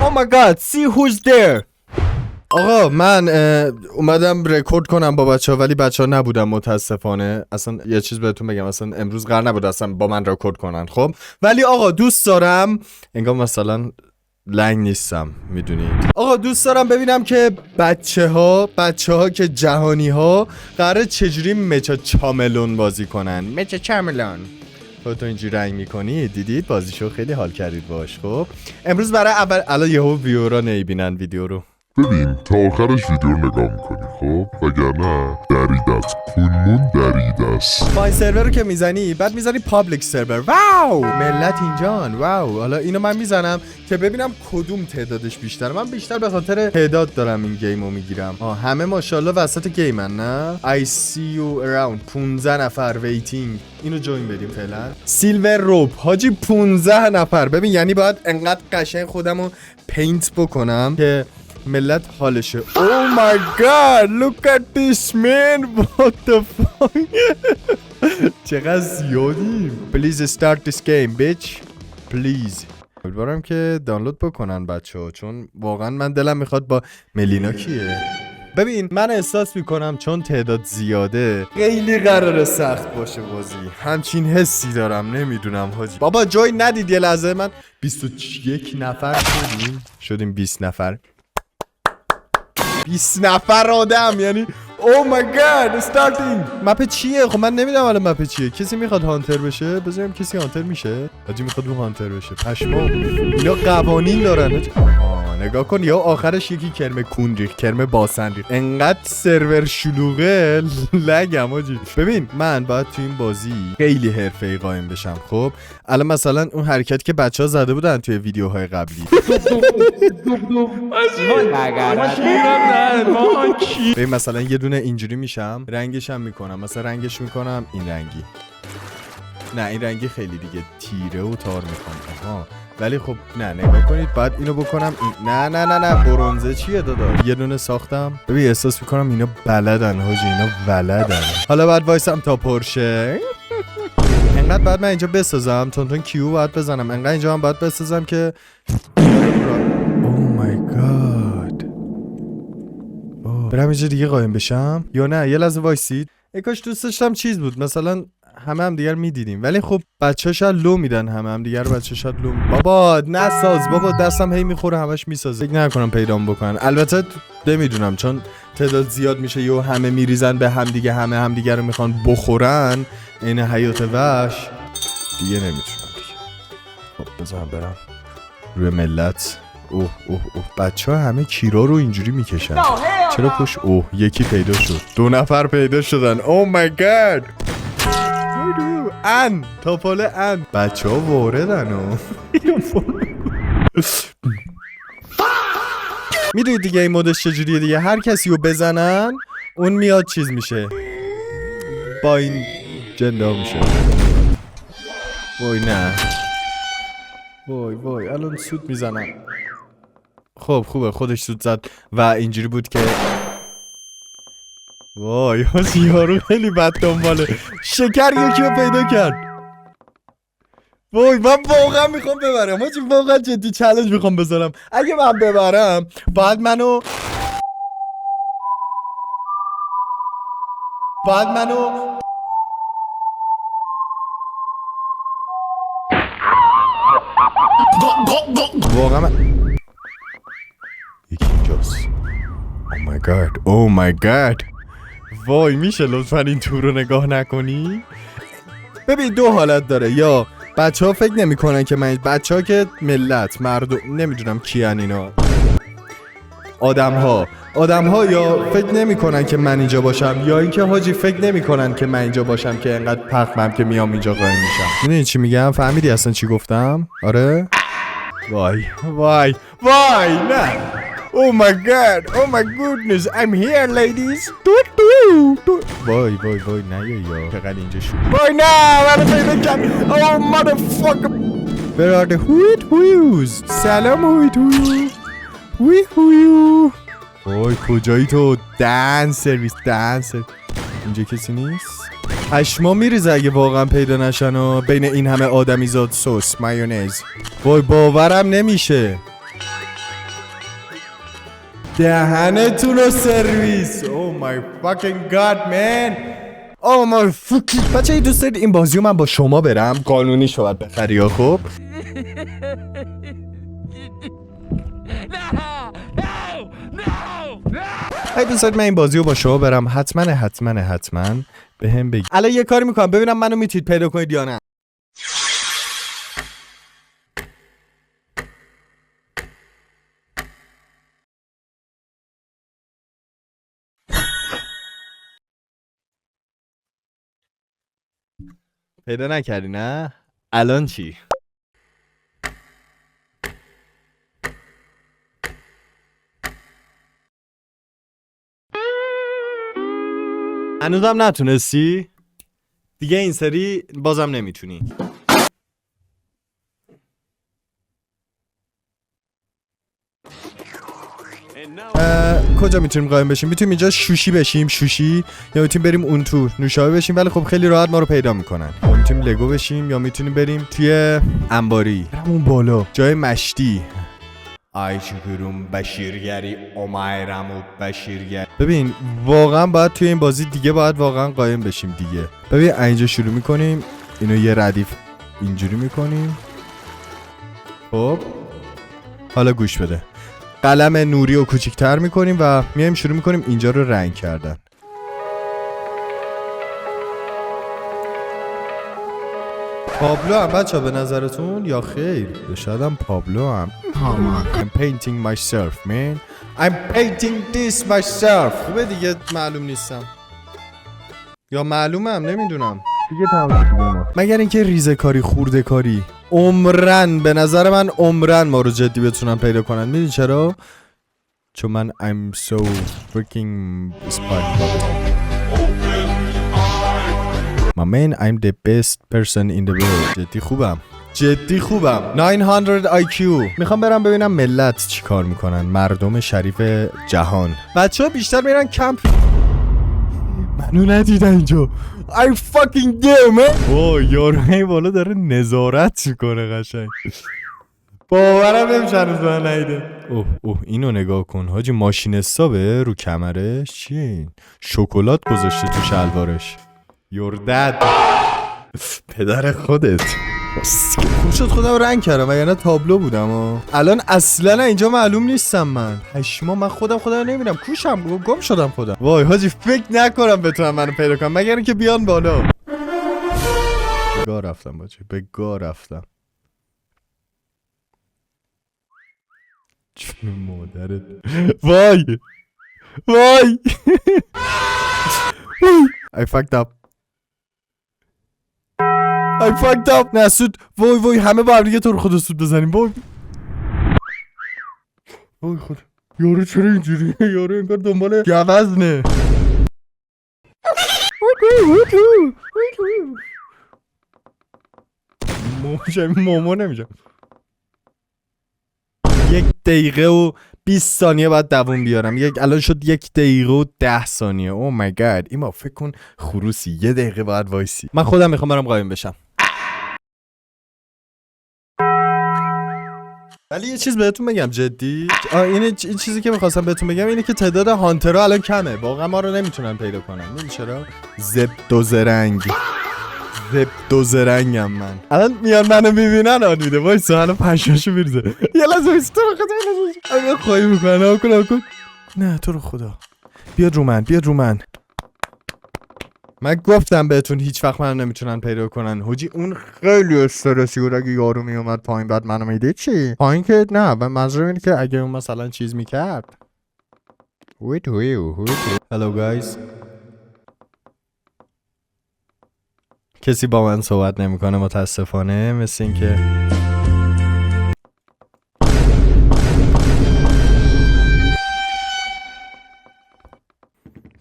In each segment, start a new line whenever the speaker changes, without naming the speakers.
Oh my god, see who's there. آقا من اومدم رکورد کنم با بچه ها، ولی بچه ها نبودن متاسفانه. اصلا یه چیز بهتون بگم، اصلا امروز قرار نبود اصلا با من رکورد کنن. خب ولی آقا دوست دارم، انگار مثلا لنگ نیستم، میدونید. آقا دوست دارم ببینم که بچه ها که جهانی ها قراره چجوری مچا چاملون بازی کنن. مچا چاملون خودتون اینجوری رنگ میکنی، دیدید بازیشو خیلی حال کردید باش. خب امروز برای اول الان یهو ویورا نمیبینن ویدیو رو.
ببین تا آخرش ویدیو رو نگاه میکنی خب، وگرنه دریدست پونمون دریدست.
فاین سرور رو که میزنی بعد میزنی پابلیک سرور. واو ملت اینجان، واو. حالا اینو من میزنم که ببینم کدوم تعدادش بیشتره. من بیشتر به خاطر تعداد دارم این گیمو میگیرم. همه ماشاءالله وسط گیمن نه. I see you around 15 نفر ویتینگ. اینو جوین بدیم فعلا. سیلور روپ حاجی 15 نفر. ببین یعنی باید انقدر قشنگ خودمو پینت بکنم که ملت حالشه. Oh my god, look at this man. What the fuck. چقدر زیادیم. Please start this game bitch. Please. امیدوارم که دانلود بکنن بچه ها، چون واقعا من دلم میخواد با ملینا کیه. ببین من احساس میکنم چون تعداد زیاده خیلی قراره سخت باشه بازی. همچین حسی دارم، نمیدونم حاجی. بابا جای ندید یه لحظه. من 21 نفر شدیم 20 نفر. 20 نفر آدم یعنی او مای گاد. استارتینگ. مپ چیه؟ خب من نمیدونم الان مپ چیه. کسی میخواد هانتر بشه؟ بذاریم کسی هانتر میشه. حاجی میخواد اون هانتر بشه. پشما اینا قوانین دارن. نگاه کن یا آخرش یکی کرمه کون ریخت، کرمه باسن ریخت. انقدر سرور شلوغه لگم حاجی. ببین من باید تو این بازی خیلی حرفه‌ای قایم بشم. خب الان مثلا اون حرکتی که بچه‌ها زده بودن توی ویدیوهای قبلی. ببین مثلا یه دونه اینجوری میشم، رنگش هم میکنم. مثلا رنگش میکنم این رنگی. نه این رنگی خیلی دیگه تیره و تار میخوام. ولی خب نه نگاه کنید بعد اینو بکنم این. نه برنزه چیه دادا؟ یه دونه ساختم. ببین احساس میکنم اینا بلدن حاجی، اینا ولدن. حالا بعد وایسم تا پرشه. انقدر بعد من اینجا بسازم، تون کیو باید بزنم. انقدر اینجا هم باید بسازم که او مای گاد. برم اینجا دیگه قایم بشم یا نه؟ یه لحظه وایسید. کاش دوست داشتم چیز بود مثلا هم دیگر میدیدیم، ولی خب بچه‌ها شاید لو میدن. هم دیگر بچه‌ها شاید لو. بابا نساز بابا، دستم هی میخوره همش میسازه. فکر نکنم پیدام بکنن. البته نمیدونم چون تعداد زیاد میشه یا همه میریزن به هم دیگه، همه دیگر رو میخوان بخورن. این حیات وحش دیگه نمیتونم دیگه. خب بذارم برم روی ملت. اوه بچه‌ها همه کیرا رو اینجوری میکشن. چرا پوش؟ یکی پیدا شد. 2 نفر پیدا شدن. او مای گاد. ان تاپاله ان. بچه ها واردن و میدونید دیگه این مودش چجوریه دیگه. هر کسی رو بزنن اون میاد چیز میشه، با این جندا میشه. وای نه وای الان سود میزنم. خب خوبه خودش سود زد و اینجوری بود که وای یارو خیلی بد دنباله. شکر یکی رو پیدا کرد. وای من واقعا میخوام ببرم حاجی، واقعا جدی چالش میخوام بذارم. اگه من ببرم بعد منو واقعا یکی اینجاست. او مای گاد. وای میشه لطفا این تور رو نگاه نکنی؟ ببین 2 حالت داره. یا بچه ها فکر نمی کنن که من، بچه ها که ملت مردم نمیدونم کیان اینا، آدم ها یا فکر نمی کنن که من اینجا باشم، یا اینکه حاجی فکر نمی کنن که من اینجا باشم که انقدر پخمم که میام اینجا قایم میشم. میدونی چی میگم؟ فهمیدی اصلا چی گفتم؟ آره؟ وای نه. Oh my god, oh my goodness, I'm here ladies. وای نه یا چقدر اینجا شد. وای نه منو پیدا کرد. Oh motherfucker. Where are the who's? سلام who's. وای کجایی تو؟ دن سرویس. اینجا کسی نیست؟ پشما میریزه اگه واقعا پیدا نشن و بین این همه آدمیزاد سس مایونز. وای باورم نمیشه. دهنتون رو سرویس. Oh my fucking god man. Oh my fucking. بچه ای دوست دارید این بازی رو من با شما برم؟ قانونی شود بخری یا خب؟ ای دوست دارید من این بازی رو با شما برم؟ حتما به هم بگید. الان یه کاری میکنم ببینم منو میتونید پیدا کنید یا نه. پیدا نکردی نه؟ الان چی؟ هنوزم نتونستی؟ دیگه این سری بازم نمیتونی. کجا میتونیم قایم بشیم؟ میتونیم اینجا شوشی بشیم، شوشی، یا میتونیم بریم اون تو نوشابه بشیم، ولی خب خیلی راحت ما رو پیدا میکنن. یا میتونیم لگو بشیم یا میتونیم بریم توی انباری، اون بالا جای مشتی. آی چکروم بشیرگری اومایرم و بشیرگری. ببین واقعا باید توی این بازی دیگه باید واقعا قایم بشیم دیگه. ببین اینجا شروع میکنیم، اینو یه ردیف اینجوری میکنیم. خب حالا گوش بده، قلم نوری رو کوچیک‌تر میکنیم و میایم شروع میکنیم اینجا رو رنگ کردن. پابلو هم بچه به نظرتون یا خیر؟ شاید هم پابلو هم. I'm painting myself man. I'm painting this myself. خوبه دیگه معلوم نیستم یا معلومم نمیدونم دیگه. تمام مگر اینکه ریزه کاری خورده کاری عمرن، به نظر من عمرن ما رو جدی بتونن پیدا کنن. میدونی چرا؟ چون من I'm so freaking SpongeBob. My man, I'm the best person in the world. جدی خوبم 900 IQ. میخوام برم ببینم ملت چی کار میکنن، مردم شریف جهان. بچه ها بیشتر میرن کمپ. منو ندیدن اینجا. I fucking damn man. وای یارو بالا داره نظارت میکنه قشنگ. باورم نمیشه هنوز من ندیده. اوه اینو نگاه کن حاجی، ماشین حسابه رو کمرش. چیه این؟ شکلات گذاشته تو شلوارش. یوردد پدر خودت. خوب شد خودم رنگ کردم وگرنه تابلو بودم. الان اصلا اینجا معلوم نیستم من. پشما من خودم نمیرم، کوشم گم شدم خودم. وای حاجی فکر نکنم بتونم منو پیدا کنم مگر اینکه بیان بالا. بگاه رفتم باجی، بگاه رفتم. چون مادرت. وای I fucked up. نه سود. وای همه با هم دیگه تو رو خدا سود بزنیم. وای خدا یارو چرا اینجوریه؟ یارو انگار دنبال گوزنه. مومو نمیشم. 1 دقیقه و 20 ثانیه بعد دووم بیارم. الان شد 1 دقیقه و 10 ثانیه. او مای گاد. ایما فکر کن خروسی 1 دقیقه بعد وایسی. من خودم میخوام برم قایم بشم. ولی یه چیز بهتون بگم جدی. این چیزی که میخواستم بهتون بگم اینه که تعداد هانترها الان کمه. واقعا ما رو نمیتونن پیدا کنن. میدونی چرا؟ زبد و زرنگم من. الان میان منو میبینن آن میده. وایسا الان پنجاشو میرزه. یه لحظه وایسا تو رو خدا. الان خواهی میکنن. آکن نه تو رو خدا. بیاد رو من. من گفتم بهتون هیچ وقت منو نمیتونن پیدا کنن. حاجی اون خیلی استرسی بود اگه یارو میومد پایین بعد منو میدید چی؟ پایین که نه، منظورم اینه که اگه اون مثلا چیز میکرد. Hello guys. کسی با من صحبت نمیکنه متاسفانه، مثل این که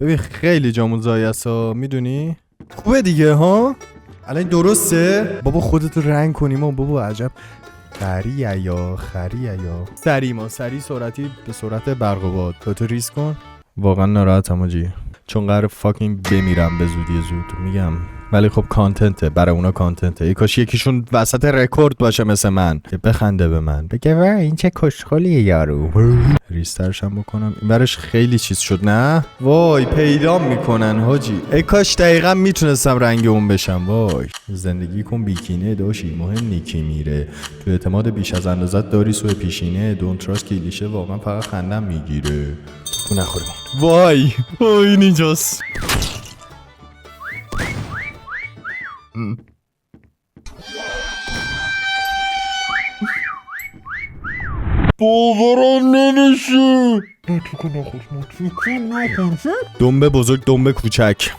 ببین خیلی جامون زایی است میدونی؟ خوبه دیگه ها؟ الان درسته؟ بابا خودتو رنگ کنیم و بابا عجب خریه یا سری سرعتی به سرعت برق و باد. تو ریس کن. واقعا ناراحتم آجی، چون قراره فاکینگ بمیرم به زودی زود. میگم ولی خب کانتنته، برای اونا کانتنته. ای کاش یکیشون وسط رکورد باشه مثل من که بخنده به من بگه وای این چه کشخلیه یارو. ریسترش هم بکنم این برش خیلی چیز شد نه. وای پیدا میکنن حاجی. ای کاش دقیقا میتونستم رنگ اون بشم. وای زندگی کن بیکینه داشی مهم نیکی میره تو اعتماد بیش از اندازت داری سوء پیشینه دون تراست کلیشه واقعا فقط خندم میگیره. تو نخوریم. وای وای اینجاست. باورم نمیشه. دنبه بزرگ دنبه کوچک.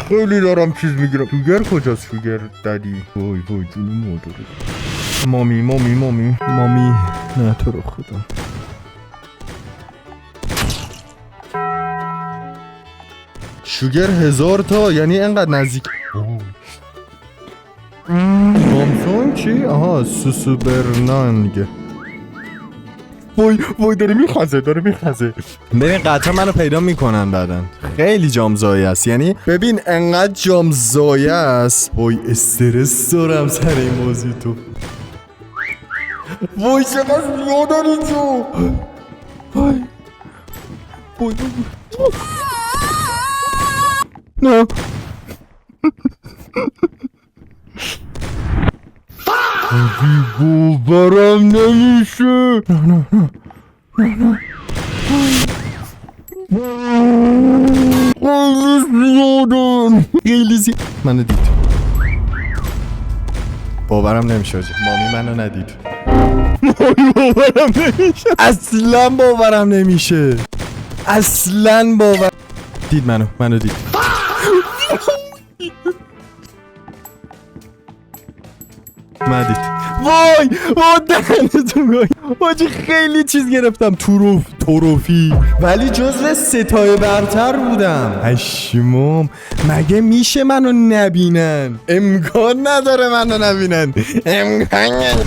خیلی دارم چیز میگیرم. فیگر کجاست فیگر دادی؟ وای وای جون مادره. مامی مامی مامی مامی نه تو رو خدا. شوگر 1000 تا یعنی انقدر نزدیک. سامسونگ چی؟ آها سوسو برنانگ. وای وای داره میخوازه ببین قطعا منو پیدا میکنن بعدن. خیلی جامزایه است یعنی ببین انقدر جامزایه است. وای استرس دارم سر این موضوع تو. وای چقدر یاداری تو. وای وای نه باورم نمیشه. نه خیلی زیادن. منو دید. باورم نمیشه مامی منو ندید. باورم نمیشه. اصلا باورم نمیشه. اصلا باور دید منو دید. مدید. وای دهنتون گاهی حاجی خیلی چیز گرفتم. تروفی ولی جزو ستای برتر بودم. هشموم مگه میشه منو نبینن؟ امکان نداره منو نبینن.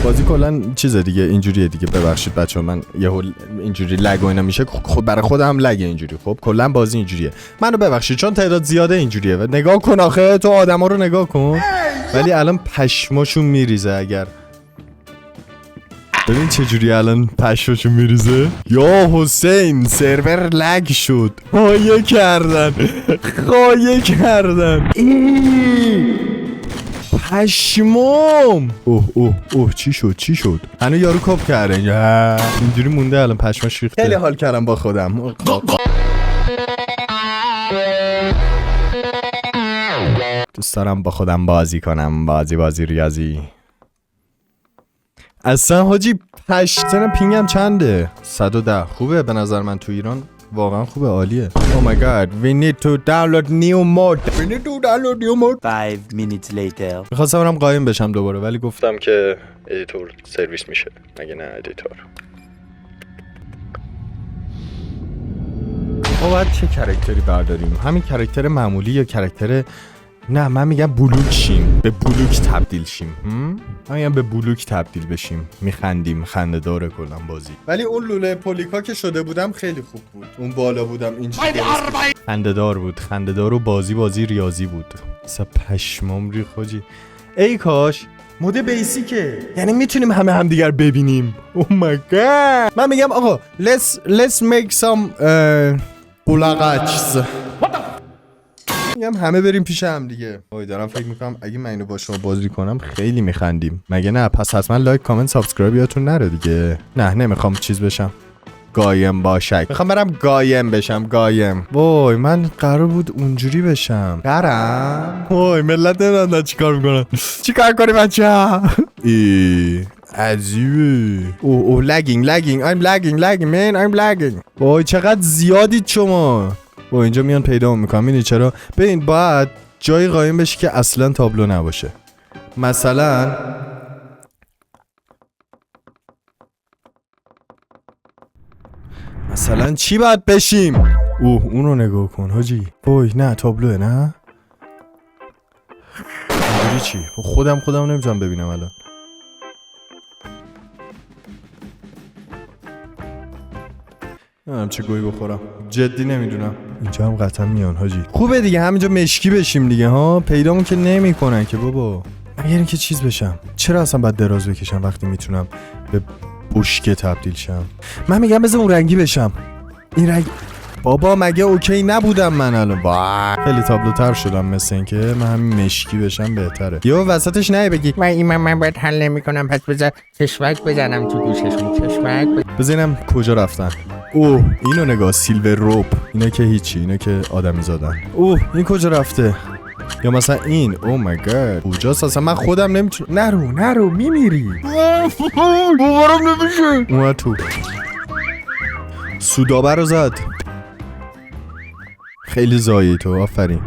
بازی کلا چیز دیگه اینجوریه دیگه. ببخشید بچه‌ها من یهو اینجوری لگ و اینا میشه. خود برای خودم لگ اینجوری. خب کلا بازی اینجوریه. منو ببخشید چون تعداد زیاده اینجوریه. نگاه کن آخه تو آدما رو نگاه کن. ولی الان پشماشون میریزه. اگر ببین چجوری الان پشماشون میریزه. یا حسین سرور لگ شد. خایه کردن پشمام. اوه چی شد هنو یارو کپ کرده اینجوری مونده الان پشماش ریخته. خیلی حال کردم با خودم. دوست دارم با خودم بازی کنم. بازی ریاضی. اصلا حاجی پشتنم پینگم چنده؟ 110. خوبه به نظر من تو ایران واقعا خوبه عالیه. Oh my god we need to download new mode.
5 minutes later.
میخواستم برم قایم بشم دوباره ولی گفتم که ادیتور سرویس میشه. مگه نه ادیتور. ما باید چه کرکتری برداریم؟ همین کرکتر معمولی یا کرکتر نه من میگم بلوک شیم. به بلوک تبدیل شیم. من میگم به بلوک تبدیل بشیم. میخندیم خنده داره کلا بازی. ولی اون لوله پولیکا که شده بودم خیلی خوب بود. اون بالا بودم اینجوری خنده دار بود. خنده دار و بازی ریاضی بود. اصلا پشمام ریخت حاجی. ای کاش مود بیسیکه یعنی میتونیم هم دیگر ببینیم. او مای گاد. من میگم آقا let's make some بولاغاچز. میگم همه بریم پیش هم دیگه. وای دارم فکر میکنم اگه من اینو با شما بازی کنم خیلی میخندیم. مگه نه؟ پس حتما لایک کامنت سابسکرایب یادتون نره دیگه. نه نمیخوام چیز بشم گایم باشک. میخوام برم گایم بشم. وای من قرار بود اونجوری بشم. وای ملت نمیدونن چیکار میکنن. چیکار کنیم بچه‌ها؟ عجیبه. اوه lagging I'm lagging. وای چقدر زیادید شما. با اینجا میان پیدا میکنم. میدونی چرا؟ ببین باید جایی قایم بشی که اصلا تابلو نباشه. مثلا چی باید بشیم؟ اونو نگاه کن حاجی. وای نه تابلوه نه اینجوری چی؟ خودم نمیتونم ببینم الان. نمیدونم چه گویی بخورم، جدی نمیدونم. اینجا هم قطعا میان حاجی. خوبه دیگه همینجا مشکی بشیم دیگه ها، پیدامون که نمیکنن که بابا. اگر اینکه چیز بشم، چرا اصلا باید دراز بکشم وقتی میتونم به بشکه تبدیل شم؟ من میگم بذار اون رنگی بشم. این رنگ بابا مگه اوکی نبودم من الان؟ خیلی تابلوتر شدم، مثل اینکه من همین مشکی بشم بهتره. یه وسطش نه بگی
و این من باید حل نمی‌کنم، پس بذار چشمک بزنم تو گوششون. چشمک
بزنم کجا رفتن. اوه اینو نگاه، سیلور روپ. اینا که هیچی، اینا که آدمی زادن. اوه این کجا رفته؟ یا مثلا این او مای گاد کجاست اصلا؟ من خودم نمیتونم. نرو میمیری. باورم نمیشه. اومد تو سودابه رو زد. خیلی زایی تو، آفرین.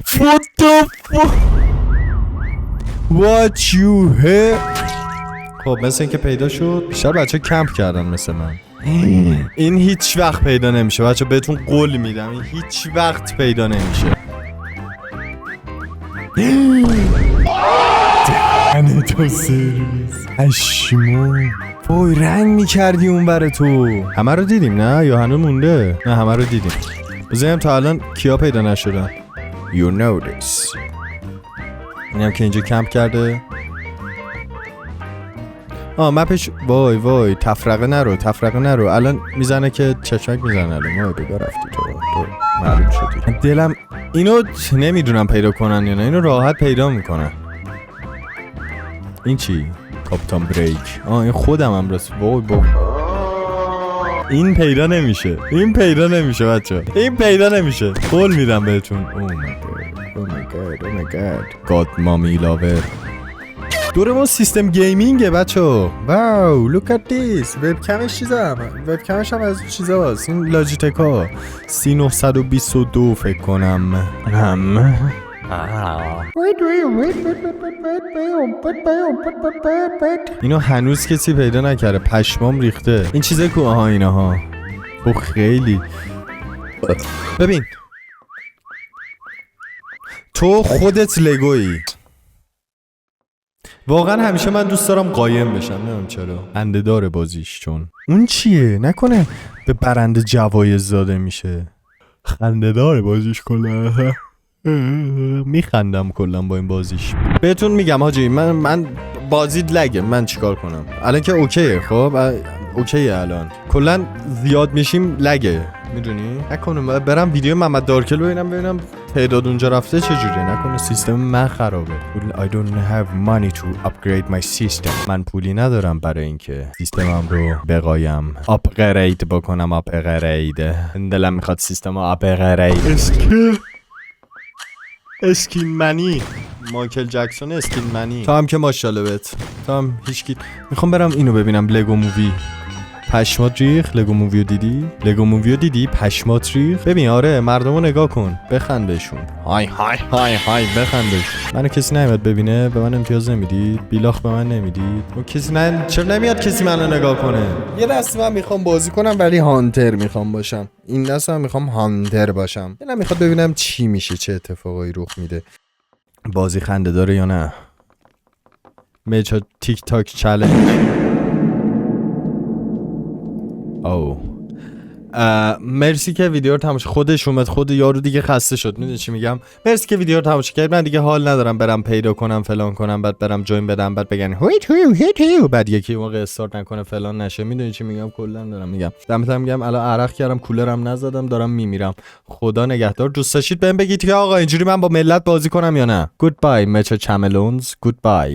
What the fuck What you have. خب مثل اینکه پیدا شد. بیشتر بچه کمپ کردن مثل من. این هیچ وقت پیدا نمیشه بچه، بهتون قول میدم این هیچ وقت پیدا نمیشه. دهنه تو سرویس اشمو. وای رنگ میکردی اون بره تو. همه رو دیدیم نه؟ یا هنوز مونده؟ نه همه رو دیدیم. بزنیم تا الان کیا پیدا نشدن. You know this. اینم که اینجا کمپ کرده. مپش. وای تفرقه نرو. الان میزنه که چشمک میزنه. الان ما بگاه رفتی تو معلوم شدی. دلم اینو نمیدونم پیدا کنن یا نه. اینو راحت پیدا میکنن. این چی؟ کاپیتان بریک. این خودم هم راست. وای این پیدا نمیشه بچه. این پیدا نمیشه. قول میدم بهتون. Oh my god God مامی لاور. دور ما سیستم گیمینگه بچه. واو look at this. وبکمش هم از چیزا هست. این لاجیتکا C922 فکر کنم. اینو هنوز کسی پیدا نکرده. پشمام ریخته. این چیزه که اینها. خب خیلی. ببین تو خودت لگویی. واقعا همیشه من دوست دارم قایم بشم، نمیدونم چرا. خنده داره بازیش. چون اون چیه؟ نکنه به برنده جوایز داده میشه. خنده داره بازیش کلا. میخندم کلا با این بازیش. بهتون میگم حاجی من بازید لگه. من چیکار کنم الان که اوکیه؟ خب اوکیه الان کلا زیاد میشیم لگه، میدونی؟ نکنه برم ویدیو محمد دارکل ببینم تعداد اونجا رفته چجوریه. نکنه سیستم من خرابه. I don't have money to upgrade my system. من پولی ندارم برای اینکه سیستمم رو بقایم آپگرید بکنم. دلم میخواد سیستم رو آپگرید. اسکین منی مایکل جکسون. اسکین منی تو هم که ماشاءالله بهت. تو هم هیچکی. میخوام برم اینو ببینم. لگو مووی. پشمات ریخ. لگو موویو دیدی؟ پشمات ریخ. ببین آره مردمو نگاه کن، بخند بهشون. های بخند بهشون. منو کسی نمیاد ببینه؟ به من امتیاز نمیدید؟ بیلاخ به من نمیدید؟ اون کسی چرا نمیاد کسی منو نگاه کنه؟ یه دست من میخوام بازی کنم ولی هانتر میخوام باشم. این دست من میخوام هانتر باشم. دلم میخواد ببینم چی میشه، چه اتفاقایی رخ میده. بازی خنده داره یا نه؟ میچا تیک تاک چالش. مرسی که ویدیو رو تماشا. خودش اومد، خود یارو دیگه خسته شد. میدونی چی میگم؟ مرسی که ویدیو رو تماشا کردید. من دیگه حال ندارم برم پیدا کنم فلان کنم، بعد برم جوین بدم، بعد بگن هوی بعد یکی موقع استارت نکنه فلان نشه. میدونی چی میگم؟ کلا دارم میگم. دمتم میگم الان عرق کردم، کولرم نزدم، دارم میمیرم. خدا نگهدار. دوست داشتید بهم بگید که آقا اینجوری من با ملت بازی کنم یا نه. گود بای مچا چملونز. گود بای.